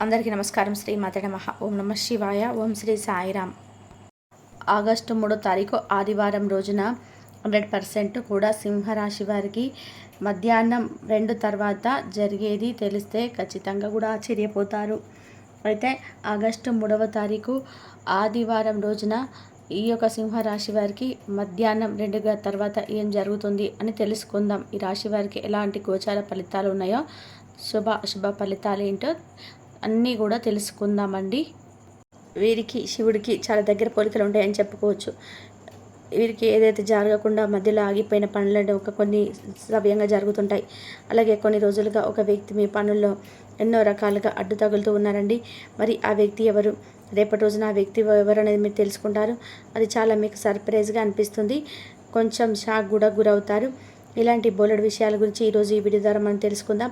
అందరికీ నమస్కారం. శ్రీ మాతే నమః. ఓం నమ శివాయ. ఓం శ్రీ సాయిరామ్. ఆగస్టు 3వ తారీఖు ఆదివారం రోజున 100% కూడా సింహరాశి వారికి మధ్యాహ్నం 2 తర్వాత జరిగేది తెలిస్తే ఖచ్చితంగా కూడా ఆశ్చర్యపోతారు. అయితే ఆగస్టు 3వ తారీఖు ఆదివారం రోజున ఈ యొక్క సింహరాశి వారికి మధ్యాహ్నం 2 తర్వాత ఏం జరుగుతుంది అని తెలుసుకుందాం. ఈ రాశి వారికి ఎలాంటి గోచార ఫలితాలు ఉన్నాయో, అశుభ ఫలితాలు ఏంటో అన్నీ కూడా తెలుసుకుందామండి. వీరికి శివుడికి చాలా దగ్గర పోలికలు ఉంటాయని చెప్పుకోవచ్చు. వీరికి ఏదైతే జరగకుండా మధ్యలో ఆగిపోయిన పనులను కొన్ని సవ్యంగా జరుగుతుంటాయి. అలాగే కొన్ని రోజులుగా ఒక వ్యక్తి మీ పనుల్లో ఎన్నో రకాలుగా అడ్డు తగులుతూ ఉన్నారండి. మరి ఆ వ్యక్తి ఎవరు, రేపటి రోజున ఆ వ్యక్తి ఎవరు అనేది మీరు తెలుసుకుంటారు. అది చాలా మీకు సర్ప్రైజ్గా అనిపిస్తుంది. కొంచెం షాక్ కూడా గురవుతారు. ఇలాంటి బోలెడు విషయాల గురించి ఈరోజు ఈ వీడియో ద్వారా మనం తెలుసుకుందాం.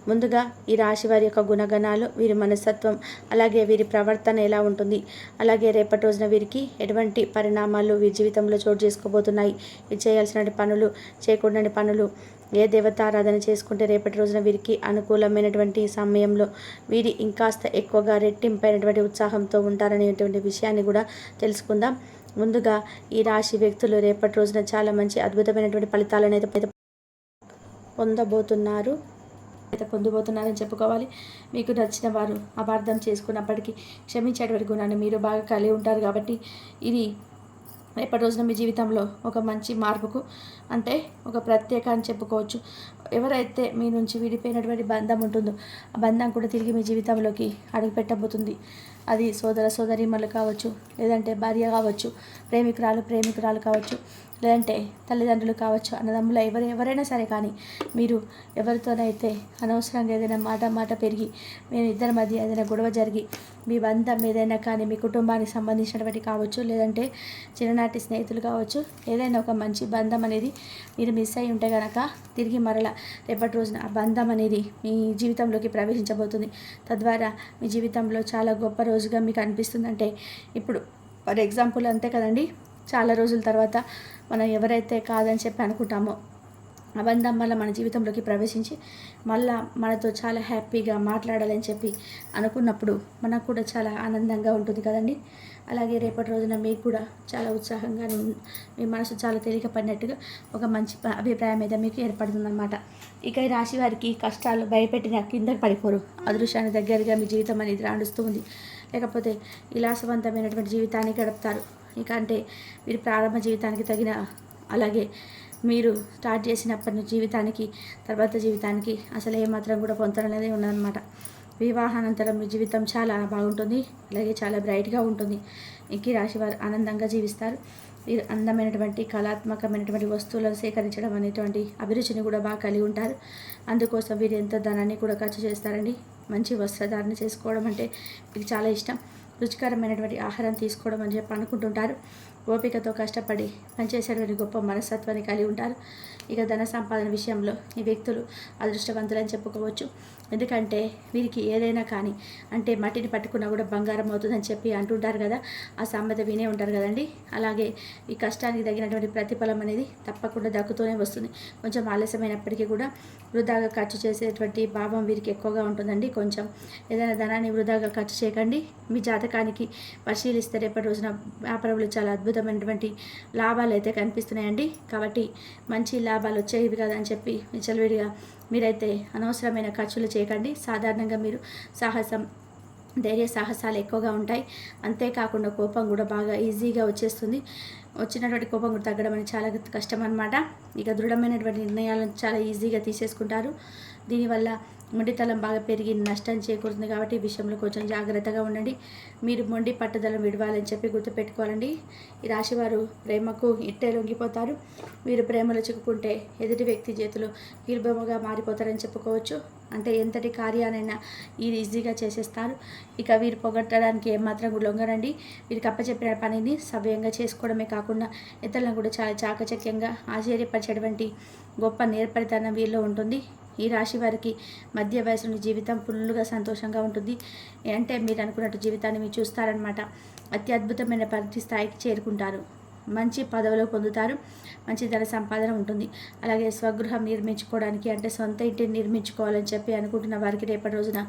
ముందుగా ఈ రాశి వారి యొక్క గుణగణాలు, వీరి మనస్తత్వం, అలాగే వీరి ప్రవర్తన ఎలా ఉంటుంది, అలాగే రేపటి రోజున వీరికి ఎటువంటి పరిణామాలు వీరి జీవితంలో చోటు చేసుకోబోతున్నాయి, వీరు చేయాల్సిన పనులు, చేయకూడని పనులు, ఏ దేవతారాధన చేసుకుంటే రేపటి రోజున వీరికి అనుకూలమైనటువంటి సమయంలో వీరి ఇంకాస్త ఎక్కువగా రెట్టింపైనటువంటి ఉత్సాహంతో ఉంటారనేటువంటి విషయాన్ని కూడా తెలుసుకుందాం. ముందుగా ఈ రాశి వ్యక్తులు రేపటి రోజున చాలా మంచి అద్భుతమైనటువంటి ఫలితాలను అయితే పొందబోతున్నారని చెప్పుకోవాలి. మీకు నచ్చిన వారు అపార్థం చేసుకున్నప్పటికీ క్షమించేటువంటి గుణాన్ని మీరు బాగా కలిగి ఉంటారు. కాబట్టి ఇది రేపటి రోజున మీ జీవితంలో ఒక మంచి మార్పుకు, అంటే ఒక ప్రత్యేక అని చెప్పుకోవచ్చు. ఎవరైతే మీ నుంచి విడిపోయినటువంటి బంధం ఉంటుందో ఆ బంధం కూడా తిరిగి మీ జీవితంలోకి అడుగుపెట్టబోతుంది. అది సోదర సోదరీమణులు కావచ్చు, లేదంటే భార్య కావచ్చు, ప్రేమికురాలు కావచ్చు, లేదంటే తల్లిదండ్రులు కావచ్చు, అన్నదమ్ములు ఎవరైనా సరే. కానీ మీరు ఎవరితోనైతే అనవసరంగా ఏదైనా మాట పెరిగి మీ ఇద్దరి మధ్య ఏదైనా గొడవ జరిగి మీ బంధం ఏదైనా కానీ మీ కుటుంబానికి సంబంధించినటువంటి కావచ్చు, లేదంటే చిన్ననాటి స్నేహితులు కావచ్చు, ఏదైనా ఒక మంచి బంధం అనేది మీరు మిస్ అయి ఉంటే కనుక తిరిగి మరలా రేపటి రోజున ఆ బంధం అనేది మీ జీవితంలోకి ప్రవేశించబోతుంది. తద్వారా మీ జీవితంలో చాలా గొప్ప రోజుగా మీకు అనిపిస్తుందంటే, ఇప్పుడు ఫర్ ఎగ్జాంపుల్ అంతే కదండి, చాలా రోజుల తర్వాత మనం ఎవరైతే కాదని చెప్పి అనుకుంటామో ఆ బంధం వల్ల మన జీవితంలోకి ప్రవేశించి మళ్ళా మనతో చాలా హ్యాపీగా మాట్లాడాలని చెప్పి అనుకున్నప్పుడు మనకు కూడా చాలా ఆనందంగా ఉంటుంది కదండి. అలాగే రేపటి రోజున మీకు కూడా చాలా ఉత్సాహంగా, మీ మనసు చాలా తేలికపడినట్టుగా ఒక మంచి అభిప్రాయం అయితే మీకు ఏర్పడుతుందన్నమాట. ఇక ఈ రాశి వారికి కష్టాలు భయపెట్టిన కిందకి పడిపోరు. అదృష్టాన్ని దగ్గరగా మీ జీవితం అనేది రాణిస్తూ ఉంది. లేకపోతే విలాసవంతమైనటువంటి జీవితాన్ని గడుపుతారు. ఇక అంటే మీరు ప్రారంభ జీవితానికి తగిన, అలాగే మీరు స్టార్ట్ చేసినప్పటి నుంచి జీవితానికి, తర్వాత జీవితానికి అసలు ఏమాత్రం కూడా పొంతన అనేది ఉన్నదన్నమాట. వివాహానంతరం మీ జీవితం చాలా బాగుంటుంది, అలాగే చాలా బ్రైట్గా ఉంటుంది. ఈ రాశి వారు ఆనందంగా జీవిస్తారు. వీరు అందమైనటువంటి కళాత్మకమైనటువంటి వస్తువులను సేకరించడం అనేటువంటి అభిరుచిని కూడా బాగా కలిగి ఉంటారు. అందుకోసం వీరు ఎంతో ధనాన్ని కూడా ఖర్చు చేస్తారండి. మంచి వస్త్రధారణ చేసుకోవడం అంటే మీకు చాలా ఇష్టం. రుచికరమైనటువంటి ఆహారం తీసుకోవడం అని చెప్పి అనుకుంటుంటారు. ఓపికతో కష్టపడి పనిచేసేటువంటి గొప్ప మనస్తత్వాన్ని కలిగి ఉంటారు. ఇక ధన సంపాదన విషయంలో ఈ వ్యక్తులు అదృష్టవంతులని చెప్పుకోవచ్చు. ఎందుకంటే వీరికి ఏదైనా కానీ, అంటే మట్టిని పట్టుకున్నా కూడా బంగారం అవుతుందని చెప్పి అంటుంటారు కదా, ఆ సామెత వినే ఉంటారు కదండి. అలాగే ఈ కష్టానికి తగినటువంటి ప్రతిఫలం అనేది తప్పకుండా దక్కుతూనే వస్తుంది. కొంచెం ఆలస్యమైనప్పటికీ కూడా వృధాగా ఖర్చు చేసేటువంటి భావం వీరికి ఎక్కువగా ఉంటుందండి. కొంచెం ఏదైనా ధనాన్ని వృధాగా ఖర్చు చేయకండి. మీ జాతకానికి పరిశీలిస్తే రేపటి రోజున వ్యాపారంలో చాలా అద్భుతమైనటువంటి లాభాలు అయితే కనిపిస్తున్నాయండి. కాబట్టి మంచి లాభాలు వచ్చేవి కదా అని చెప్పి విచ్చలవిడిగా మీరైతే అనవసరమైన ఖర్చులు చేయకండి. సాధారణంగా మీరు ధైర్య సాహసాలు ఎక్కువగా ఉంటాయి. అంతేకాకుండా కోపం కూడా బాగా ఈజీగా వచ్చేస్తుంది. వచ్చినటువంటి కోపం కూడా తగ్గడం అనేది చాలా కష్టం అన్నమాట. ఇక దృఢమైనటువంటి నిర్ణయాలను చాలా ఈజీగా తీసేసుకుంటారు. దీనివల్ల మొండితనం బాగా పెరిగి నష్టం చేకూరుతుంది. కాబట్టి ఈ విషయంలో కొంచెం జాగ్రత్తగా ఉండండి. మీరు మొండి పట్టుదలను విడవాలని చెప్పి గుర్తుపెట్టుకోవాలండి. ఈ రాశివారు ప్రేమకు ఇట్టే లొంగిపోతారు. వీరు ప్రేమలో చిక్కుకుంటే ఎదుటి వ్యక్తి చేతిలో కీలుబొమ్మగా మారిపోతారని చెప్పుకోవచ్చు. అంటే ఎంతటి కార్యానైనా ఇది ఈజీగా చేసేస్తారు. ఇక వీరు పొగట్టడానికి ఏమాత్రం కూడా లొంగరండి. వీరికి అప్పచెప్పిన పనిని సవ్యంగా చేసుకోవడమే కాకుండా ఇతరులను కూడా చాలా చాకచక్యంగా ఆశ్చర్యపరిచేటువంటి గొప్ప నేర్పరితనం వీరిలో ఉంటుంది. ఈ రాశి వారికి మధ్య వయసులోని జీవితం ఫుల్గా సంతోషంగా ఉంటుంది. అంటే మీరు అనుకున్నట్టు జీవితాన్ని మీరు చూస్తారనమాట. అత్యద్భుతమైన పరిధి స్థాయికి చేరుకుంటారు. మంచి పదవులు పొందుతారు, మంచి ధన సంపాదన ఉంటుంది. అలాగే స్వగృహం నిర్మించుకోవడానికి అంటే సొంత ఇంటిని నిర్మించుకోవాలని చెప్పి అనుకుంటున్న వారికి రేపటి రోజున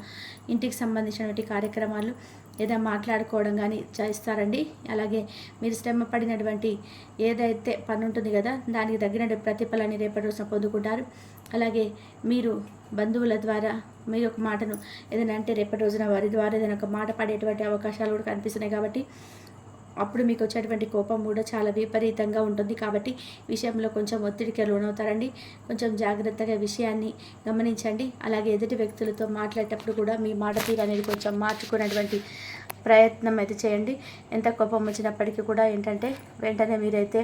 ఇంటికి సంబంధించినటువంటి కార్యక్రమాలు ఏదైనా మాట్లాడుకోవడం కానీ చేస్తారండి. అలాగే మీరు శ్రమ పడినటువంటి ఏదైతే పని ఉంటుంది కదా దానికి తగిన ప్రతిఫలాన్ని రేపటి రోజున పొందుకుంటారు. అలాగే మీరు బంధువుల ద్వారా మీరు ఒక మాటను ఏదైనా అంటే రేపటి రోజున వారి ద్వారా ఏదైనా ఒక మాట పడేటువంటి అవకాశాలు కూడా కనిపిస్తున్నాయి. కాబట్టి అప్పుడు మీకు వచ్చేటువంటి కోపం కూడా చాలా విపరీతంగా ఉంటుంది. కాబట్టి విషయంలో కొంచెం ఒత్తిడికి లోనవుతారండి. కొంచెం జాగ్రత్తగా విషయాన్ని గమనించండి. అలాగే ఎదుటి వ్యక్తులతో మాట్లాడేటప్పుడు కూడా మీ మాట తీరు అనేది కొంచెం మార్చుకునేటువంటి ప్రయత్నం అయితే చేయండి. ఎంత కోపం వచ్చినప్పటికీ కూడా ఏంటంటే వెంటనే మీరైతే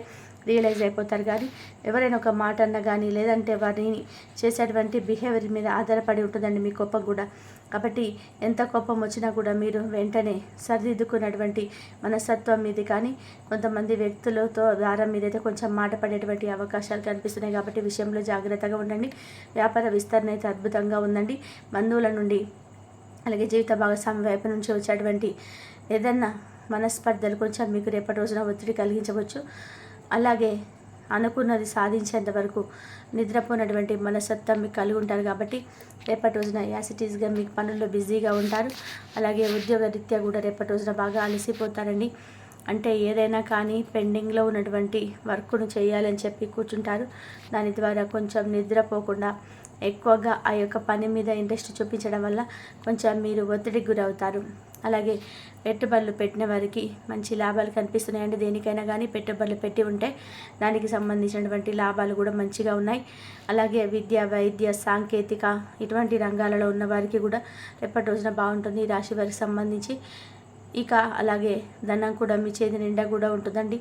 రియలైజ్ అయిపోతారు. కానీ ఎవరైనా ఒక మాట అన్నా కానీ లేదంటే వారిని చేసేటువంటి బిహేవియర్ మీద ఆధారపడి ఉంటుందండి మీ కోపం కూడా. కాబట్టి ఎంత కోపం వచ్చినా కూడా మీరు వెంటనే సరిదిద్దుకున్నటువంటి మనస్తత్వం మీది కానీ కొంతమంది వ్యక్తులతో ద్వారా మీదైతే కొంచెం మాట పడేటువంటి అవకాశాలు కనిపిస్తున్నాయి. కాబట్టి విషయంలో జాగ్రత్తగా ఉండండి. వ్యాపార విస్తరణ అయితే అద్భుతంగా ఉందండి. బంధువుల నుండి అలాగే జీవిత భాగస్వామి వైపు నుంచి వచ్చేటువంటి ఏదన్నా మనస్పర్ధలు కొంచెం మీకు రేపటి రోజున ఒత్తిడి కలిగించవచ్చు. అలాగే అనుకున్నది సాధించేంత వరకు నిద్రపోయినటువంటి మనస్తత్వం మీకు కలిగి ఉంటారు. కాబట్టి రేపటి రోజున యాసిటీస్గా మీకు పనుల్లో బిజీగా ఉంటారు. అలాగే ఉద్యోగ రీత్యా కూడా రేపటి రోజున బాగా అలసిపోతారండి. అంటే ఏదైనా కానీ పెండింగ్లో ఉన్నటువంటి వర్క్ను చేయాలని చెప్పి కూర్చుంటారు. దాని ద్వారా కొంచెం నిద్రపోకుండా ఎక్కువగా ఆ యొక్క పని మీద ఇంట్రెస్ట్ చూపించడం వల్ల కొంచెం మీరు ఒత్తిడికి గురవుతారు. అలాగే పెట్టుబడులు పెట్టిన వారికి మంచి లాభాలు కనిపిస్తున్నాయండి. దేనికైనా కానీ పెట్టుబడులు పెట్టి ఉంటే దానికి సంబంధించినటువంటి లాభాలు కూడా మంచిగా ఉన్నాయి. అలాగే విద్య, వైద్య, సాంకేతిక ఇటువంటి రంగాలలో ఉన్న వారికి కూడా రేపటి రోజున బాగుంటుంది. ఈ రాశి వారికి సంబంధించి ఇక అలాగే ధనం కూడా మీ చేతి నిండా కూడా ఉంటుందండి.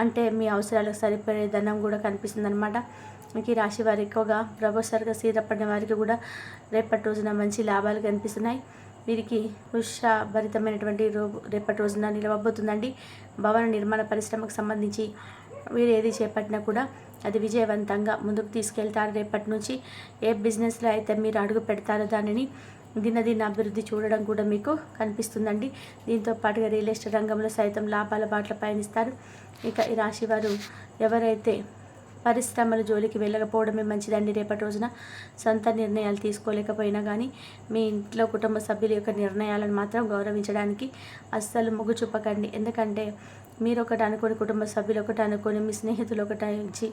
అంటే మీ అవసరాలకు సరిపడే ధనం కూడా కనిపిస్తుంది అనమాట. మీకు ఈ రాశి వారు ఎక్కువగా ప్రొఫెసర్గా స్థిరపడిన వారికి కూడా రేపటి రోజున మంచి లాభాలు కనిపిస్తున్నాయి. వీరికి ఉత్సాహభరితమైనటువంటి రేపటి రోజున నిలవబోతుందండి. భవన నిర్మాణ పరిశ్రమకు సంబంధించి వీరు ఏది చేపట్టినా కూడా అది విజయవంతంగా ముందుకు తీసుకెళ్తారు. రేపటి నుంచి ఏ బిజినెస్లో అయితే మీరు అడుగు పెడతారో దానిని దినదిన అభివృద్ధి చూడడం కూడా మీకు కనిపిస్తుందండి. దీంతో పాటుగా రియల్ ఎస్టేట్ రంగంలో సైతం లాభాల బాటలో పయనిస్తారు. ఇక ఈ రాశి వారు ఎవరైతే పరిశ్రమల జోలికి వెళ్ళకపోవడమే మంచిదండి. రేపటి రోజున సొంత నిర్ణయాలు తీసుకోలేకపోయినా కానీ మీ ఇంట్లో కుటుంబ సభ్యుల యొక్క నిర్ణయాలను మాత్రం గౌరవించడానికి అస్సలు మొగ్గు చూపకండి. ఎందుకంటే మీరు ఒకటి అనుకొని కుటుంబ సభ్యులు ఒకటి అనుకొని మీ స్నేహితులు ఒకటి ఇచ్చి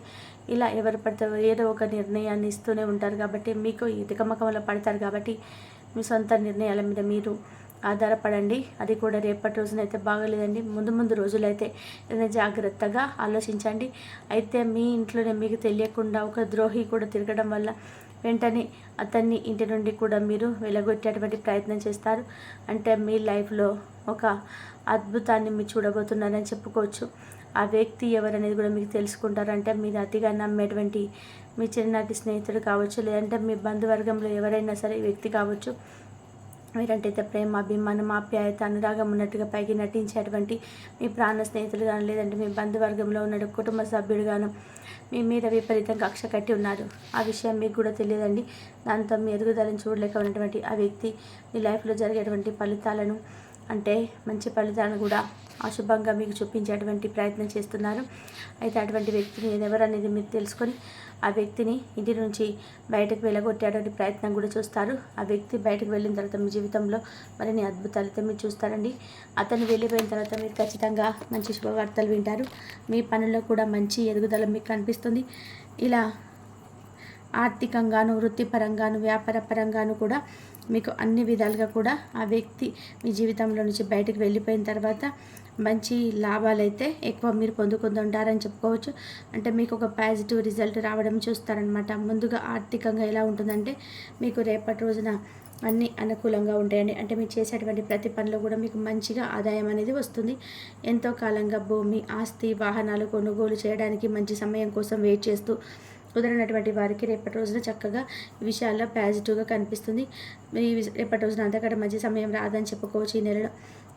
ఇలా ఎవరు పడతారో ఏదో ఒక నిర్ణయాన్ని ఇస్తూనే ఉంటారు. కాబట్టి మీకు ఈ తికమకంలో పడతారు. కాబట్టి మీ సొంత నిర్ణయాల మీద మీరు ఆధారపడండి. అది కూడా రేపటి రోజునైతే బాగలేదండి. ముందు రోజులైతే ఏదైనా జాగ్రత్తగా ఆలోచించండి. అయితే మీ ఇంట్లోనే మీకు తెలియకుండా ఒక ద్రోహి కూడా తిరగడం వల్ల వెంటనే అతన్ని ఇంటి నుండి కూడా మీరు వెలగొట్టేటువంటి ప్రయత్నం చేస్తారు. అంటే మీ లైఫ్లో ఒక అద్భుతాన్ని మీరు చూడబోతున్నారని చెప్పుకోవచ్చు. ఆ వ్యక్తి ఎవరనేది కూడా మీకు తెలుసుకుంటారు. అంటే మీరు అతిగా నమ్మేటువంటి మీ చిన్ననాటి స్నేహితుడు కావచ్చు, లేదంటే మీ బంధువర్గంలో ఎవరైనా సరే వ్యక్తి కావచ్చు. మీరంటే ప్రేమ, అభిమానం, ఆప్యాయత, అనురాగం ఉన్నట్టుగా పైకి నటించేటువంటి మీ ప్రాణ స్నేహితులు కానీ లేదంటే మీ బంధువర్గంలో ఉన్న కుటుంబ సభ్యుడు గాను మీ మీద విపరీతంగా కక్ష కట్టి ఉన్నారు. ఆ విషయం మీకు కూడా తెలియదండి. దాంతో మీ ఎదుగుదలను చూడలేక ఉన్నటువంటి ఆ వ్యక్తి మీ లైఫ్లో జరిగేటువంటి ఫలితాలను అంటే మంచి ఫలితాలను కూడా అశుభంగా మీకు చూపించేటువంటి ప్రయత్నం చేస్తున్నారు. అయితే అటువంటి వ్యక్తిని ఎవరనేది మీరు తెలుసుకొని ఆ వ్యక్తిని ఇంటి నుంచి బయటకు వెళ్ళగొట్టేటువంటి ప్రయత్నం కూడా చూస్తారు. ఆ వ్యక్తి బయటకు వెళ్ళిన తర్వాత మీ జీవితంలో మరిన్ని అద్భుతాలు అయితే మీరు చూస్తారండి. అతను వెళ్ళిపోయిన తర్వాత మీరు ఖచ్చితంగా మంచి శుభవార్తలు వింటారు. మీ పనుల్లో కూడా మంచి ఎదుగుదల మీకు కనిపిస్తుంది. ఇలా ఆర్థికంగాను, వృత్తిపరంగాను, వ్యాపార పరంగాను కూడా మీకు అన్ని విధాలుగా కూడా ఆ వ్యక్తి మీ జీవితంలో నుంచి బయటకు వెళ్ళిపోయిన తర్వాత మంచి లాభాలు అయితే ఎక్కువ మీరు పొందుకుంటుంటారని చెప్పుకోవచ్చు. అంటే మీకు ఒక పాజిటివ్ రిజల్ట్ రావడం చూస్తారనమాట. ముందుగా ఆర్థికంగా ఎలా ఉంటుందంటే మీకు రేపటి రోజున అన్నీ అనుకూలంగా ఉంటాయండి. అంటే మీరు చేసేటువంటి ప్రతి పనిలో కూడా మీకు మంచిగా ఆదాయం అనేది వస్తుంది. ఎంతో కాలంగా భూమి, ఆస్తి, వాహనాలు కొనుగోలు చేయడానికి మంచి సమయం కోసం వెయిట్ చేస్తూ కుదిరినటువంటి వారికి రేపటి రోజున చక్కగా ఈ విషయాల్లో పాజిటివ్గా కనిపిస్తుంది. రేపటి రోజున అంతకంటే మంచి సమయం రాదని చెప్పుకోవచ్చు. ఈ నెలలో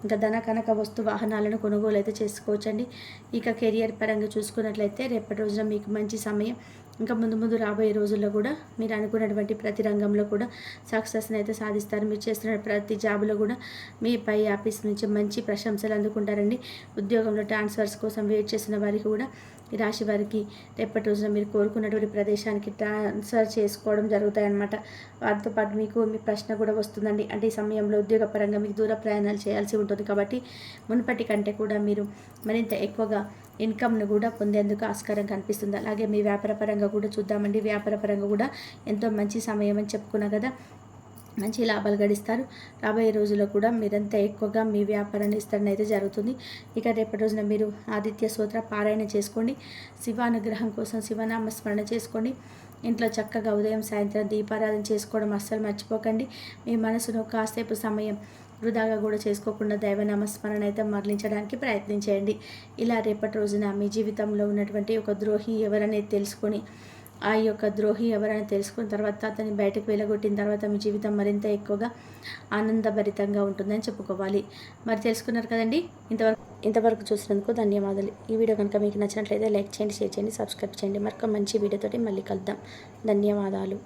ఇంకా ధన, కనక, వస్తు, వాహనాలను కొనుగోలు అయితే చేసుకోవచ్చండి. ఇక కెరియర్ పరంగా చూసుకున్నట్లయితే రేపటి రోజున మీకు మంచి సమయం. ఇంకా ముందు ముందు రాబోయే రోజుల్లో కూడా మీరు అనుకున్నటువంటి ప్రతి రంగంలో కూడా సక్సెస్ని అయితే సాధిస్తారు. మీరు చేస్తున్న ప్రతి జాబ్లో కూడా మీ పై ఆఫీస్ నుంచి మంచి ప్రశంసలు అందుకుంటారండి. ఉద్యోగంలో ట్రాన్స్ఫర్స్ కోసం వెయిట్ చేసిన వారికి కూడా ఈ రాశి వారికి రేపటి రోజున మీరు కోరుకున్నటువంటి ప్రదేశానికి ట్రాన్స్ఫర్ చేసుకోవడం జరుగుతాయన్నమాట. వాటితో పాటు మీకు మీ ప్రశ్న కూడా వస్తుందండి. అంటే ఈ సమయంలో ఉద్యోగపరంగా మీకు దూర ప్రయాణాలు చేయాల్సి ఉంటుంది కాబట్టి మునుపటి కంటే కూడా మీరు మరింత ఎక్కువగా ఇన్కమ్ను కూడా పొందేందుకు ఆస్కారం కనిపిస్తుంది. అలాగే మీ వ్యాపార పరంగా కూడా చూద్దామండి. వ్యాపార పరంగా కూడా ఎంతో మంచి సమయం అని చెప్పుకున్నా కదా, మంచి లాభాలు గడిస్తారు. రాబోయే రోజుల్లో కూడా మీరంతా ఎక్కువగా మీ వ్యాపారాన్ని విస్తరణ అయితే జరుగుతుంది. ఇక రేపటి రోజున మీరు ఆదిత్య స్తోత్ర పారాయణ చేసుకోండి. శివానుగ్రహం కోసం శివనామస్మరణ చేసుకోండి. ఇంట్లో చక్కగా ఉదయం సాయంత్రం దీపారాధన చేసుకోవడం అస్సలు మర్చిపోకండి. మీ మనసును కాసేపు సమయం వృధాగా కూడా చేసుకోకుండా దైవనామస్మరణ అయితే మరలించడానికి ప్రయత్నించేయండి. ఇలా రేపటి రోజున మీ జీవితంలో ఉన్నటువంటి ఒక ద్రోహి ఎవరనేది తెలుసుకొని ఆ యొక్క ద్రోహి ఎవరైనా తెలుసుకున్న తర్వాత అతన్ని బయటకు వెళ్ళగొట్టిన తర్వాత మీ జీవితం మరింత ఎక్కువగా ఆనందభరితంగా ఉంటుందని చెప్పుకోవాలి. మరి తెలుసుకున్నారు కదండి. ఇంతవరకు చూసినందుకు ధన్యవాదాలు. ఈ వీడియో కనుక మీకు నచ్చినట్లయితే లైక్ చేయండి, షేర్ చేయండి, సబ్స్క్రైబ్ చేయండి. మరొక మంచి వీడియోతోటి మళ్ళీ కలుద్దాం. ధన్యవాదాలు.